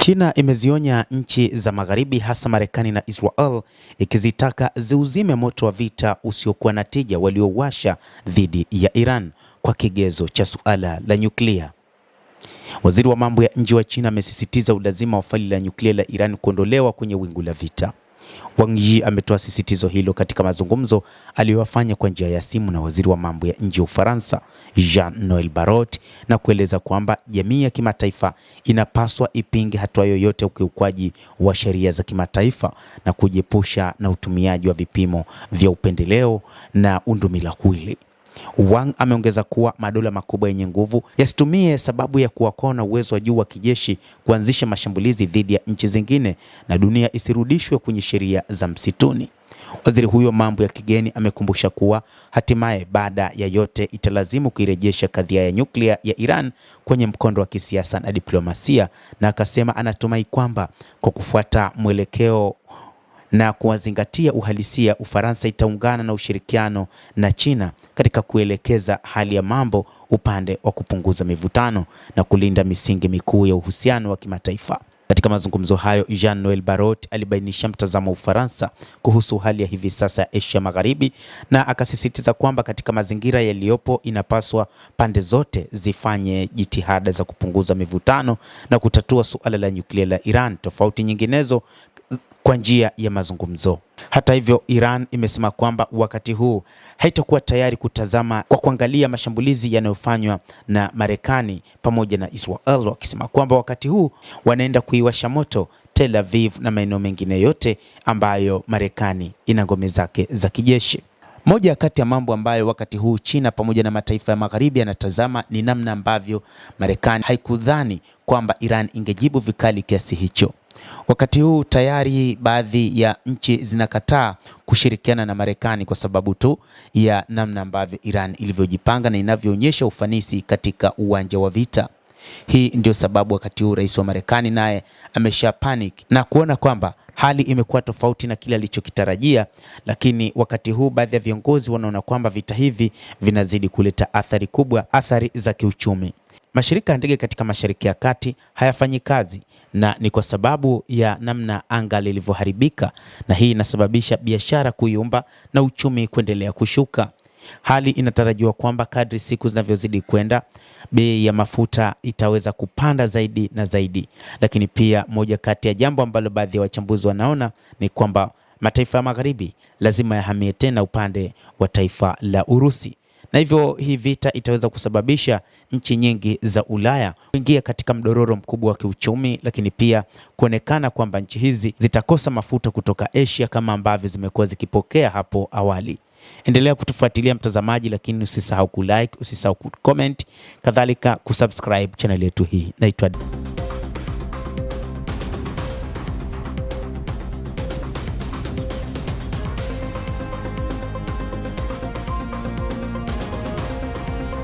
China imezionya nchi za Magharibi hasa Marekani na Israel ikizitaka ziuzime moto wa vita usiokuwa na tija waliowasha dhidi ya Iran kwa kigezo cha suala la nyuklia. Waziri wa mambo ya nje wa China amesisitiza ulazima wa faili la nyuklia la Iran kuondolewa kwenye wingu la vita. Wang Yi ametoa sisitizo hilo katika mazungumzo aliyofanya kwa njia ya simu na waziri wa mambo ya nje wa Ufaransa Jean-Noel Barrot, na kueleza kwamba jamii ya kimataifa inapaswa ipinge hatua yoyote ukiukwaji wa sheria za kimataifa na kujiepusha na utumiaji wa vipimo vya upendeleo na undumilahwili. Wang ameongeza kuwa madola makubwa yenye nguvu yasitumie sababu ya kuwa na uwezo wa juu wa kijeshi kuanzisha mashambulizi dhidi ya nchi zingine na dunia isirudishwe kwenye sheria za msituni. Waziri huyo mambo ya kigeni amekumbusha kuwa hatimaye baada ya yote italazimu kuirejesha kadhia ya nyuklia ya Iran kwenye mkondo wa kisiasa na diplomasia, na akasema anatumai kwamba kwa kufuata mwelekeo na kuwazingatia uhalisia, Ufaransa itaungana na ushirikiano na China katika kuelekeza hali ya mambo upande wa kupunguza mivutano na kulinda misingi mikuu ya uhusiano wa kimataifa. Katika mazungumzo hayo, Jean-Noel Barrot alibainisha mtazamo wa Ufaransa kuhusu hali ya hivi sasa ya Asia Magharibi, na akasisitiza kwamba katika mazingira yaliyopo inapaswa pande zote zifanye jitihada za kupunguza mivutano na kutatua suala la nyuklia la Iran, tofauti nyinginezo kwa njia ya mazungumzo. Hata hivyo, Iran imesema kwamba wakati huu haitakuwa tayari kutazama kwa kuangalia mashambulizi yanayofanywa na Marekani pamoja na Israel, wakisema kwamba wakati huu wanaenda kuiwasha moto Tel Aviv na maeneo mengine yote ambayo Marekani ina ngome zake za kijeshi. Moja kati ya mambo ambayo wakati huu China pamoja na mataifa ya Magharibi yanatazama ni namna ambavyo Marekani haikudhani kwamba Iran ingejibu vikali kiasi hicho. Wakati huu tayari baadhi ya nchi zinakataa kushirikiana na Marekani kwa sababu tu ya namna ambavyo Iran ilivyojipanga na inavyoonyesha ufanisi katika uwanja wa vita. Hii ndio sababu wakati huu rais wa Marekani naye amesha panic na kuona kwamba hali imekuwa tofauti na kile alichokitarajia, lakini wakati huu baadhi ya viongozi wanaona kwamba vita hivi vinazidi kuleta athari kubwa, athari za kiuchumi. Mashirika ya ndege katika Mashariki ya Kati hayafanyi kazi, na ni kwa sababu ya namna anga lilivyoharibika, na hii inasababisha biashara kuyumba na uchumi kuendelea kushuka. Hali inatarajiwa kwamba kadri siku zinavyozidi kwenda, bei ya mafuta itaweza kupanda zaidi na zaidi. Lakini pia moja kati ya jambo ambalo baadhi ya wachambuzi wanaona ni kwamba mataifa ya Magharibi lazima yahamie tena upande wa taifa la Urusi, na hivyo hii vita itaweza kusababisha nchi nyingi za Ulaya kuingia katika mdororo mkubwa wa kiuchumi, lakini pia kuonekana kwamba nchi hizi zitakosa mafuta kutoka Asia kama ambavyo zimekuwa zikipokea hapo awali. Endelea kutufuatilia mtazamaji, lakini usisahau kulike, usisahau kucomment, kadhalika kusubscribe channel yetu hii. Naitwa